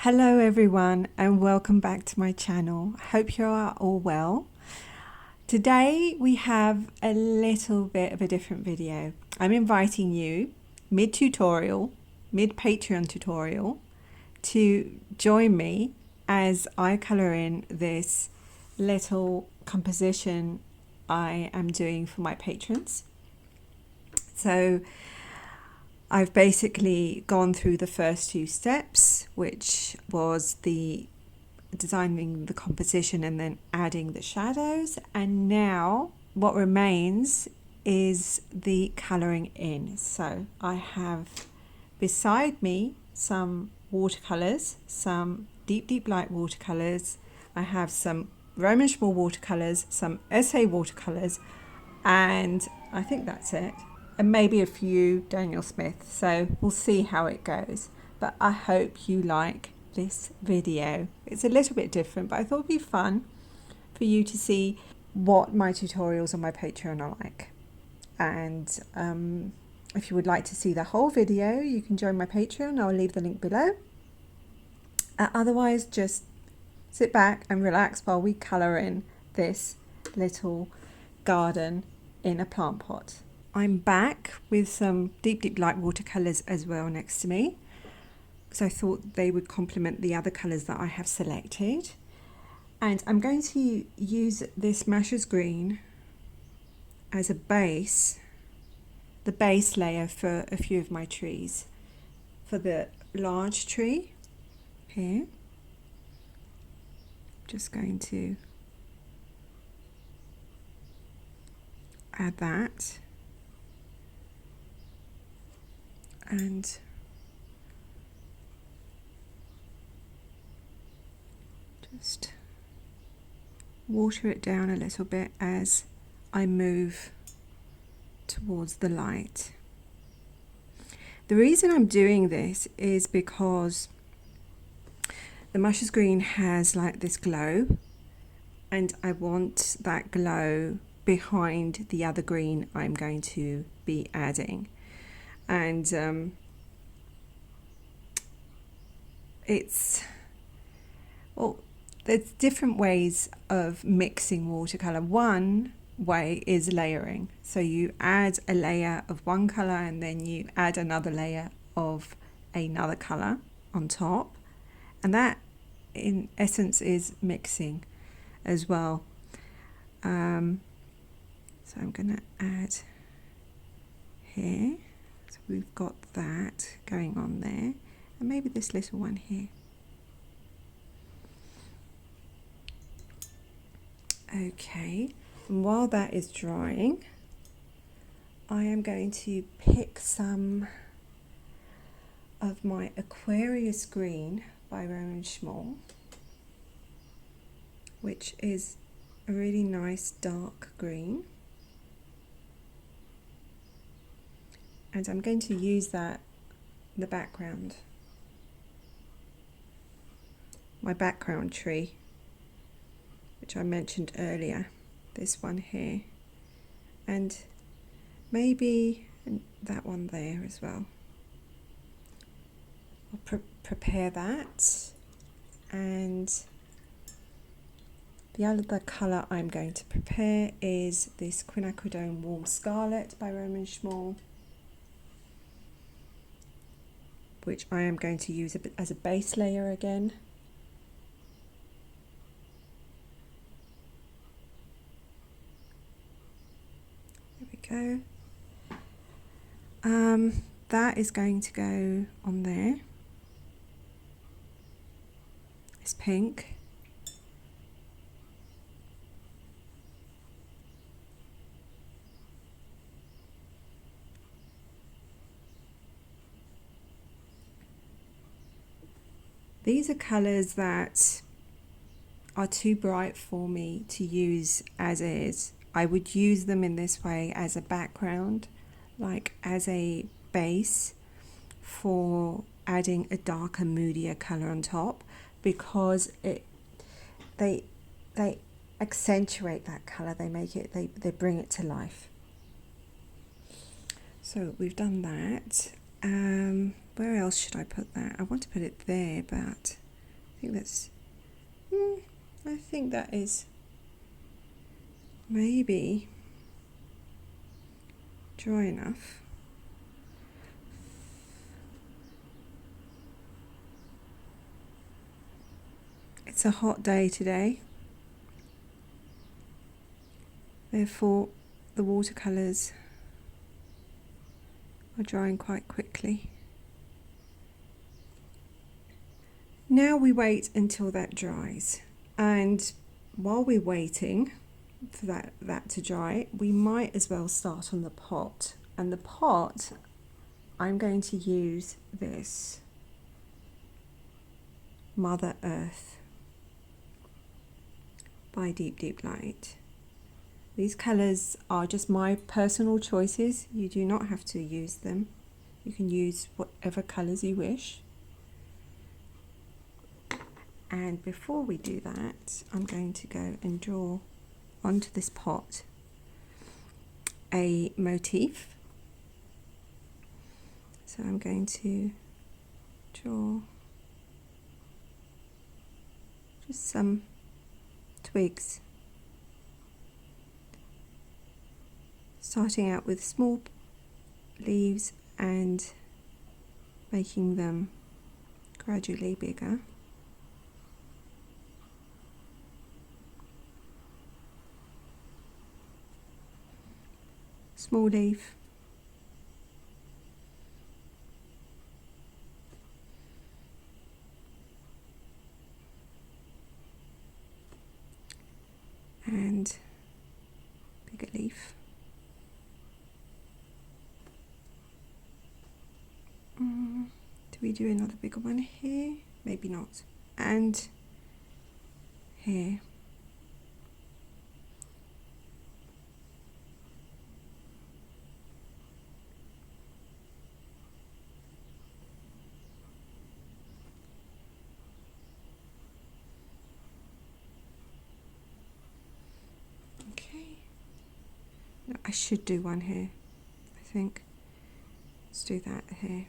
Hello everyone and welcome back to my channel. Hope you are all well. Today we have a little bit of a different video. I'm inviting you mid-tutorial, mid-Patreon tutorial to join me as I colour in this little composition I am doing for my patrons. So I've basically gone through the first two steps, which was the designing the composition and then adding the shadows. And now what remains is the colouring in. So I have beside me some watercolours, some deep light watercolours. I have some Roman Schmall watercolours, some essay watercolours, and I think that's it. And maybe a few Daniel Smith, so we'll see how it goes. But I hope you like this video. It's a little bit different, but I thought it'd be fun for you to see what my tutorials on my Patreon are like. And if you would like to see the whole video, you can join my Patreon. I'll leave the link below. Otherwise, just sit back and relax while we colour in this little garden in a plant pot. I'm back with some deep light watercolours as well next to me, because I thought they would complement the other colours that I have selected. And I'm going to use this Masher's Green as a base, the base layer for a few of my trees. For the large tree here, just going to add that. And just water it down a little bit as I move towards the light. The reason I'm doing this is because the Masher's Green has like this glow, and I want that glow behind the other green I'm going to be adding. And there's different ways of mixing watercolor. One way is layering. So you add a layer of one color and then you add another layer of another color on top. And that in essence is mixing as well. So I'm going to add here. So we've got that going on there, and maybe this little one here. Okay, and while that is drying, I am going to pick some of my Aquarius Green by Roman Schmall, which is a really nice dark green. And I'm going to use that in the background, my background tree, which I mentioned earlier, this one here, and maybe that one there as well. I'll prepare that, and the other colour I'm going to prepare is this Quinacridone Warm Scarlet by Roman Schmall, which I am going to use as a base layer again. There we go. That is going to go on there. It's pink. These are colours that are too bright for me to use as is. I would use them in this way as a background, like as a base for adding a darker, moodier colour on top, because they accentuate that colour. They make it, they bring it to life. So we've done that. Where else should I put that? I want to put it there, but think that's, I think that is maybe dry enough. It's a hot day today, therefore the watercolours are drying quite quickly. Now we wait until that dries, and while we're waiting for that to dry, we might as well start on the pot. And the pot, I'm going to use this Mother Earth by Deep Deep Light. These colours are just my personal choices. You do not have to use them. You can use whatever colours you wish. And before we do that, I'm going to go and draw onto this pot a motif. So I'm going to draw just some twigs, starting out with small leaves and making them gradually bigger. Small leaf, and bigger leaf. Do we do another bigger one here? Maybe not. And here. I should do one here, I think. Let's do that here.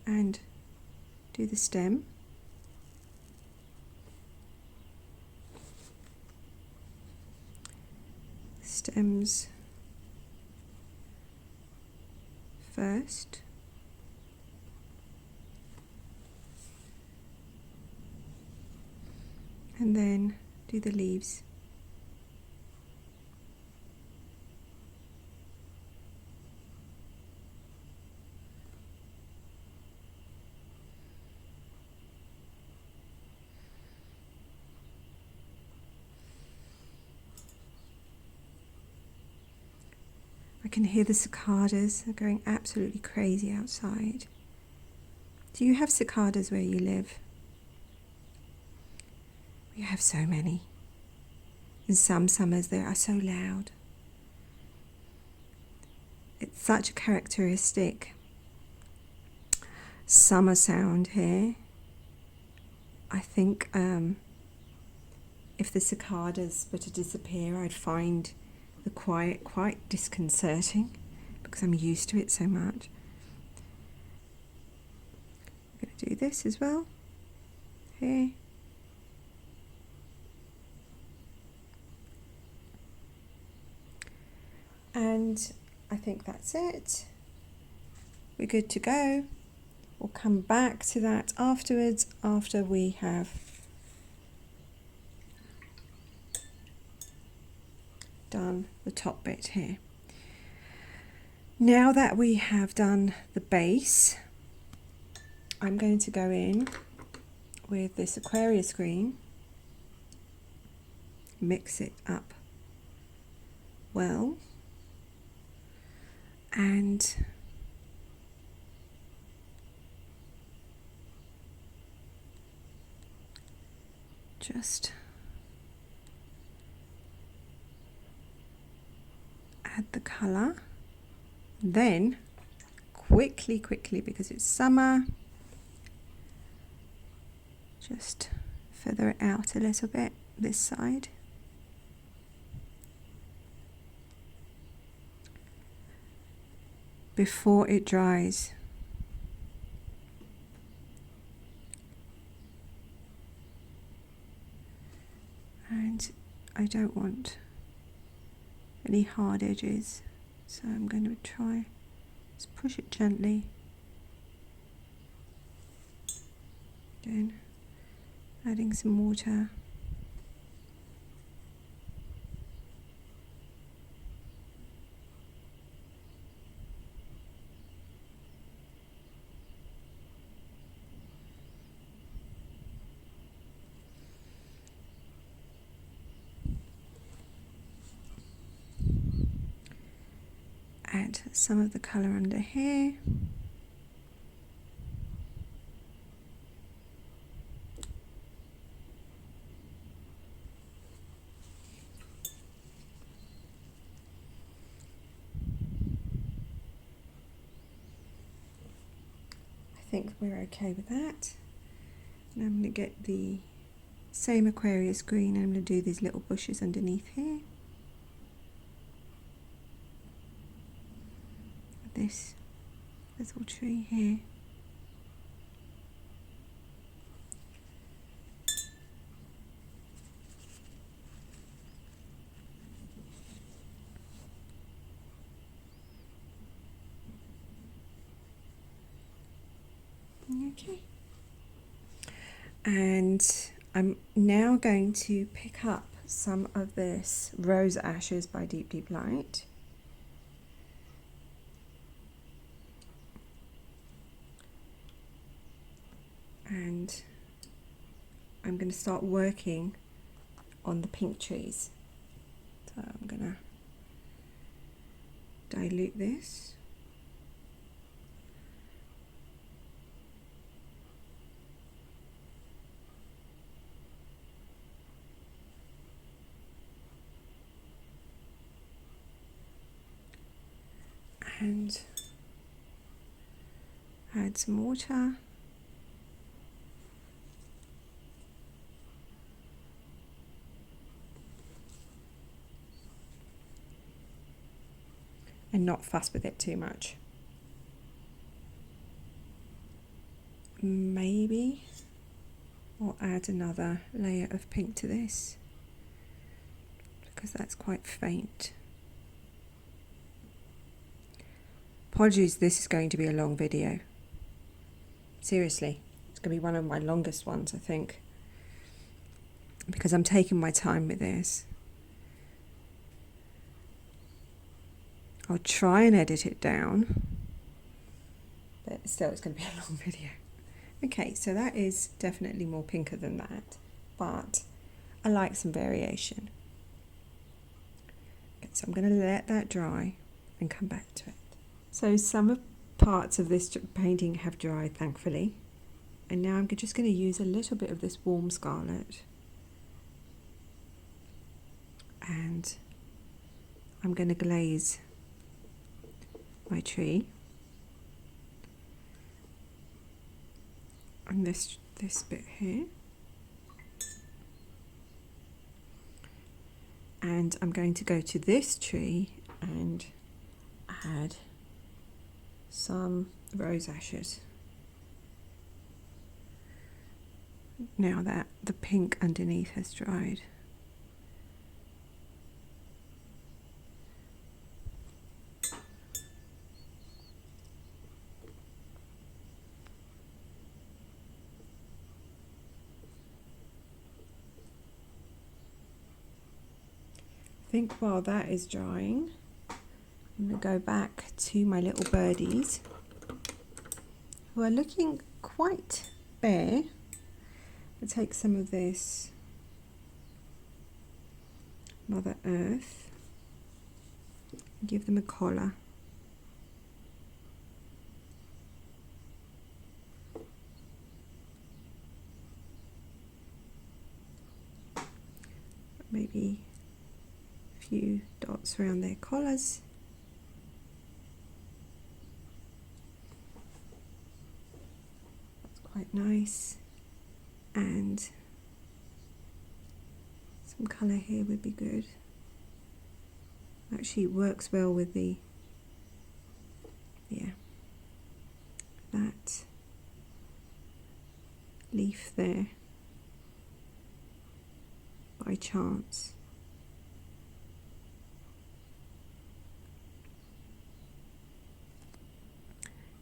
And do the stem. Stems first. And then do the leaves. I can hear the cicadas. They're going absolutely crazy outside. Do you have cicadas where you live? We have so many. In some summers they are so loud. It's such a characteristic summer sound here. I think if the cicadas were to disappear, I'd find the quiet quite disconcerting because I'm used to it so much. I'm going to do this as well here. And I think that's it. We're good to go. We'll come back to that afterwards, after we have done the top bit here. Now that we have done the base, I'm going to go in with this Aquarius green, mix it up well, and just add the colour. Then quickly, because it's summer, just feather it out a little bit this side. Before it dries, I don't want any hard edges, so I'm going to try, just push it gently. Again, adding some water. Add some of the colour under here. I think we're okay with that. Now I'm going to get the same Aquarius green and I'm going to do these little bushes underneath here. This little tree here. Okay. And I'm now going to pick up some of this Rose Ashes by Deep Deep Light. And I'm going to start working on the pink trees. So I'm going to dilute this. And add some water. And not fuss with it too much. Maybe I'll add another layer of pink to this because that's quite faint. Apologies, this is going to be a long video. Seriously, it's going to be one of my longest ones, I think, because I'm taking my time with this. I'll try and edit it down, but still it's going to be a long video. Okay, so that is definitely more pinker than that, but I like some variation. Okay, so I'm going to let that dry and come back to it. So some parts of this painting have dried, thankfully, and now I'm just going to use a little bit of this warm scarlet, and I'm going to glaze my tree. And this bit here. And I'm going to go to this tree and add some rose ashes. Now that the pink underneath has dried. I think while that is drying, I'm going to go back to my little birdies who are looking quite bare. I'll take some of this Mother Earth and give them a collar. Maybe few dots around their collars. That's quite nice, and some colour here would be good. Actually works well with the, yeah, that leaf there by chance.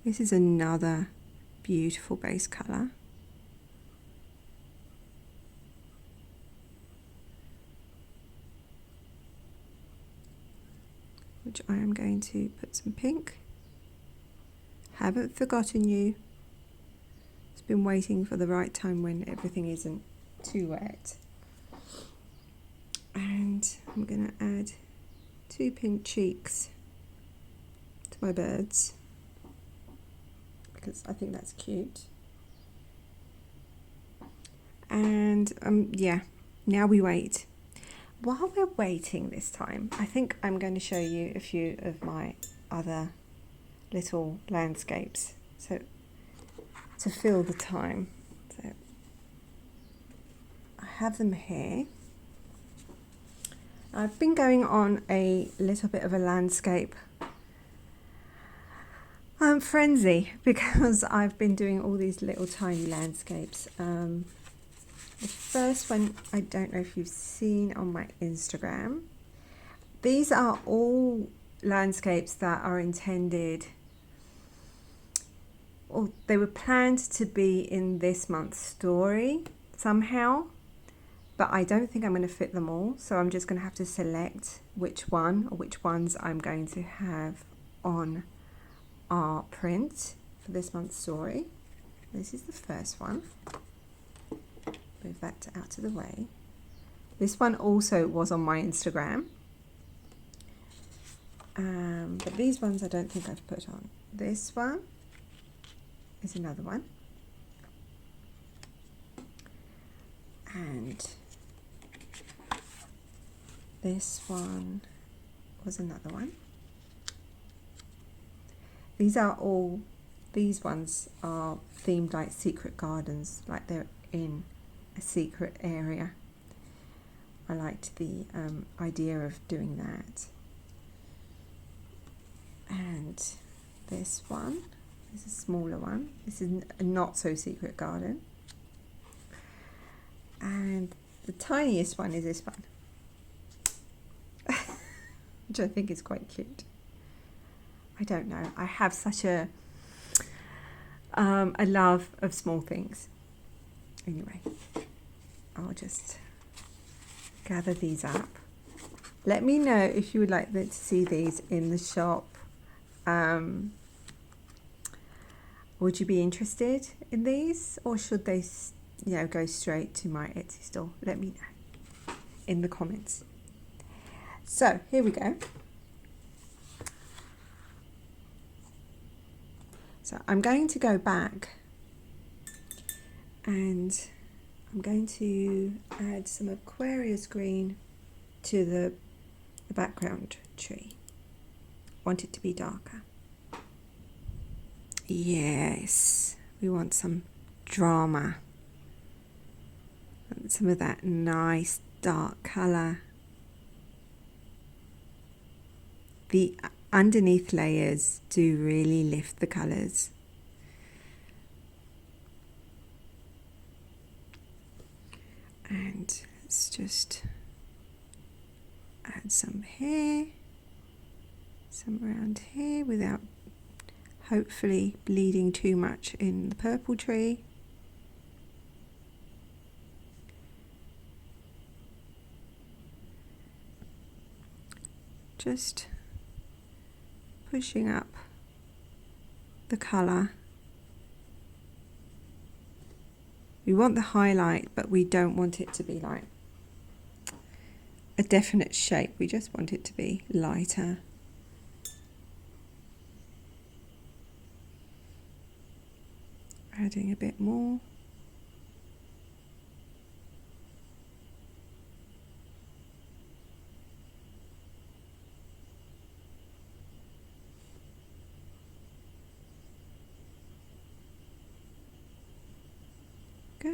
This is another beautiful base colour. Which I am going to put some pink. Haven't forgotten you. It's been waiting for the right time when everything isn't too wet. And I'm going to add 2 pink cheeks to my birds because I think that's cute. And yeah, now we wait. While we're waiting this time, I think I'm going to show you a few of my other little landscapes, so to fill the time. So I have them here. I've been going on a little bit of a landscape frenzy because I've been doing all these little tiny landscapes. The first one, I don't know if you've seen on my Instagram. These are all landscapes that are intended, or they were planned to be in this month's story somehow, but I don't think I'm going to fit them all. So I'm just going to have to select which one or which ones I'm going to have on our print for this month's story. This is the first one. Move that out of the way. This one also was on my Instagram, but these ones I don't think I've put on. This one is another one, and this one was another one. These ones are themed like secret gardens, like they're in a secret area. I liked the idea of doing that. And this one is a smaller one. This is a not so secret garden. And the tiniest one is this one, which I think is quite cute. I don't know. I have such a love of small things. Anyway, I'll just gather these up. Let me know if you would like to see these in the shop. Would you be interested in these, or should they, go straight to my Etsy store? Let me know in the comments. So here we go. So I'm going to go back and I'm going to add some Aquarius green to the background tree. Want it to be darker. Yes, we want some drama. And some of that nice dark colour. The underneath layers do really lift the colours. And let's just add some here, some around here without hopefully bleeding too much in the purple tree. Just pushing up the colour. We want the highlight, but we don't want it to be like a definite shape. We just want it to be lighter. Adding a bit more. Go.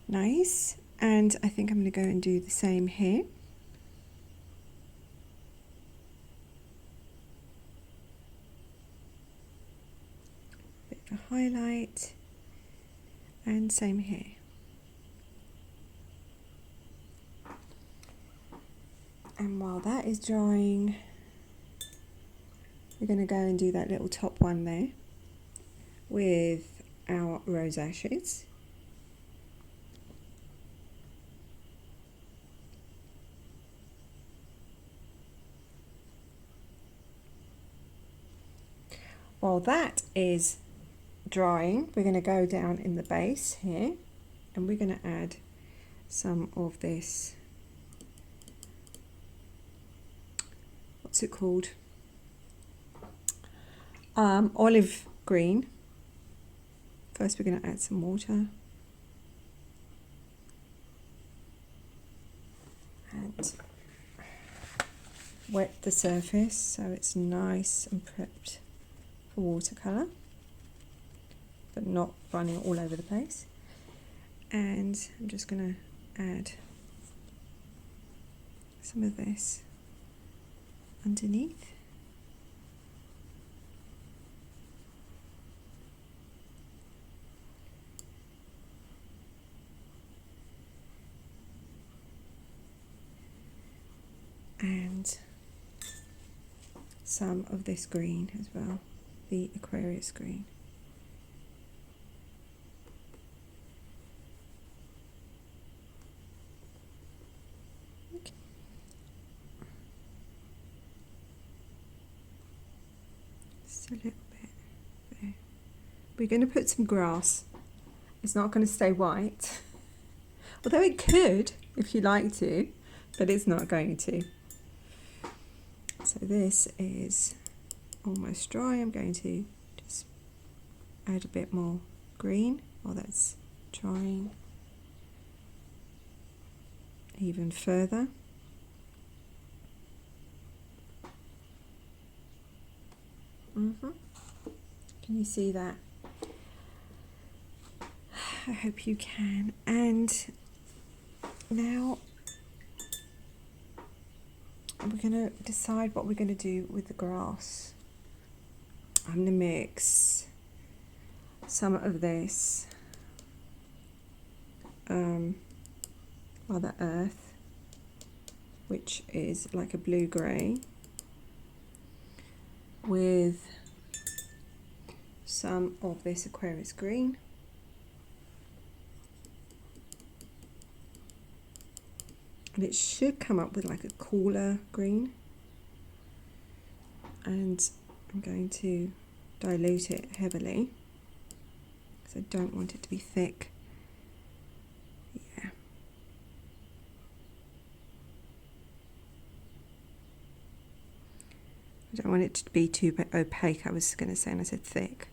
Nice. And I think I'm going to go and do the same here. Bit of a highlight, and same here. And while that is drying, we're going to go and do that little top one there with our rose ashes. While that is drying, we're going to go down in the base here and we're going to add some of this, what's it called, olive green. First we're going to add some water and wet the surface so it's nice and prepped for watercolor, but not running all over the place. And I'm just going to add some of this underneath. And some of this green as well, the Aquarius green. Okay. Just a little bit there. We're going to put some grass. It's not going to stay white, although it could if you like to, but it's not going to. So this is almost dry. I'm going to just add a bit more green while that's drying even further. Can you see that? I hope you can. And now we're going to decide what we're going to do with the grass. I'm going to mix some of this Mother Earth, which is like a blue-grey, with some of this Aquarius green. And it should come up with like a cooler green. And I'm going to dilute it heavily because I don't want it to be thick. Yeah. I don't want it to be too opaque, I was going to say, and I said thick.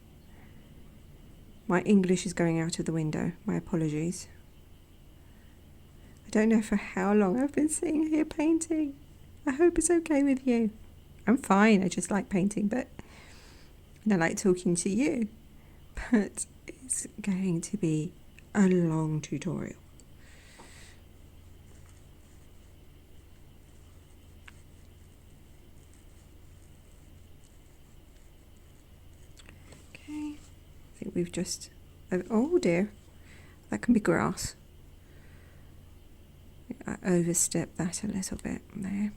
My English is going out of the window. My apologies. I don't know for how long I've been sitting here painting. I hope it's okay with you. I'm fine, I just like painting, but and I like talking to you. But it's going to be a long tutorial. Okay, I think we've just, oh dear, that can be grass. I overstepped that a little bit there.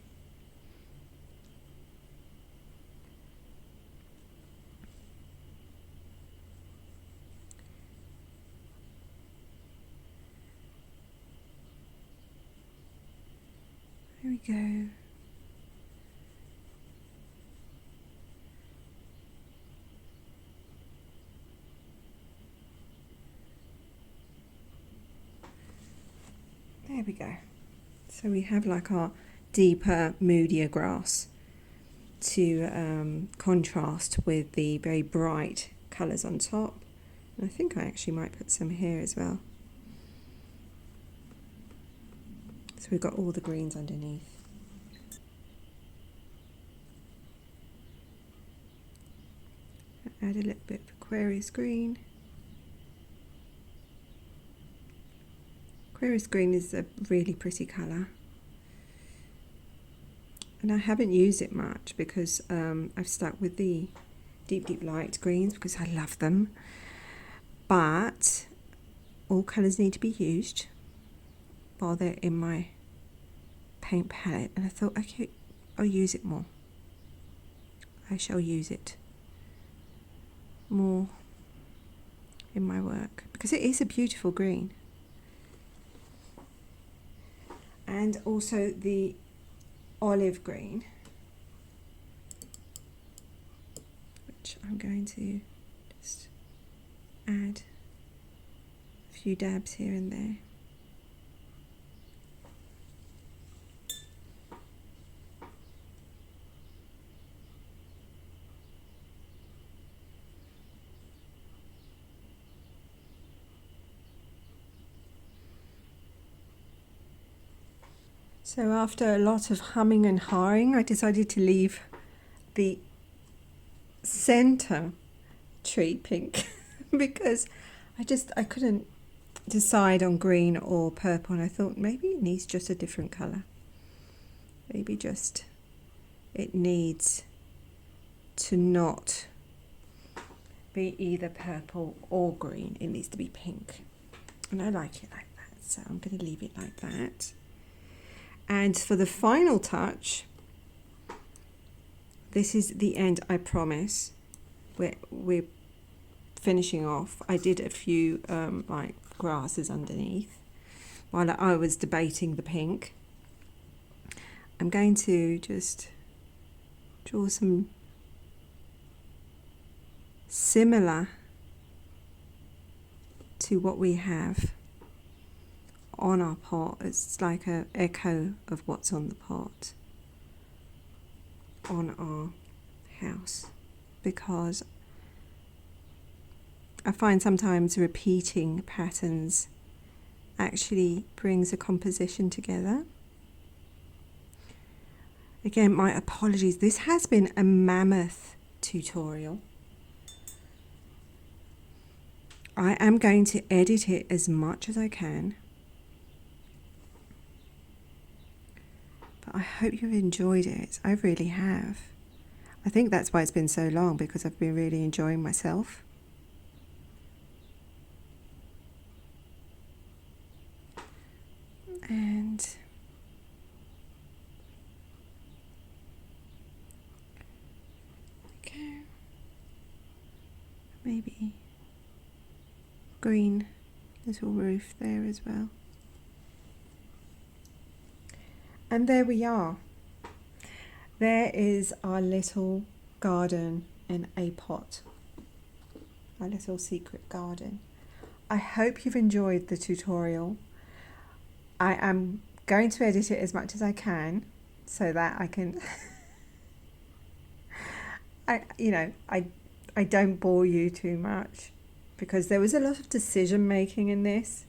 There we go. There we go. So we have like our deeper, moodier grass to contrast with the very bright colours on top. And I think I actually might put some here as well. So we've got all the greens underneath. Add a little bit of Aquarius green. Aquarius green is a really pretty colour. And I haven't used it much because I've stuck with the deep, deep light greens because I love them. But all colours need to be used while they're in my paint palette, and I thought, okay, I'll use it more. I shall use it more in my work because it is a beautiful green. And also the olive green, which I'm going to just add a few dabs here and there. So after a lot of humming and hawing, I decided to leave the center tree pink because I couldn't decide on green or purple, and I thought maybe it needs just a different color. Maybe just it needs to not be either purple or green. It needs to be pink, and I like it like that, so I'm going to leave it like that. And for the final touch, this is the end, I promise. We're finishing off. I did a few like grasses underneath while I was debating the pink. I'm going to just draw some similar to what we have on our pot. It's like an echo of what's on the pot on our house, because I find sometimes repeating patterns actually brings a composition together. Again, my apologies, this has been a mammoth tutorial. I am going to edit it as much as I can. I hope you've enjoyed it. I really have. I think that's why it's been so long, because I've been really enjoying myself. And okay, maybe green little roof there as well. And there we are. There is our little garden in a pot. Our little secret garden. I hope you've enjoyed the tutorial. I am going to edit it as much as I can so that I can I don't bore you too much, because there was a lot of decision making in this.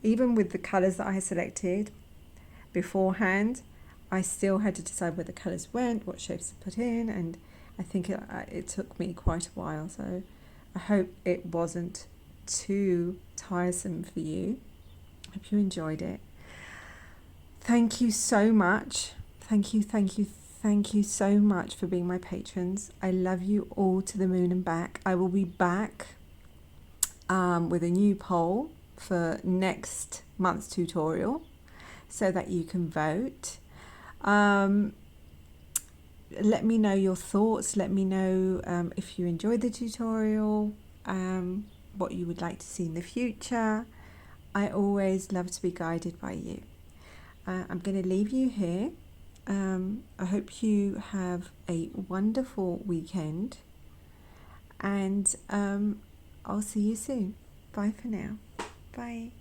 Even with the colours that I selected beforehand, I still had to decide where the colours went, what shapes to put in, and I think it took me quite a while, so I hope it wasn't too tiresome for you. I hope you enjoyed it. Thank you so much. Thank you so much for being my patrons. I love you all to the moon and back. I will be back with a new poll for next month's tutorial, so that you can vote. Let me know your thoughts. Let me know if you enjoyed the tutorial, what you would like to see in the future. I always love to be guided by you. I'm going to leave you here. I hope you have a wonderful weekend, and I'll see you soon. Bye for now. Bye.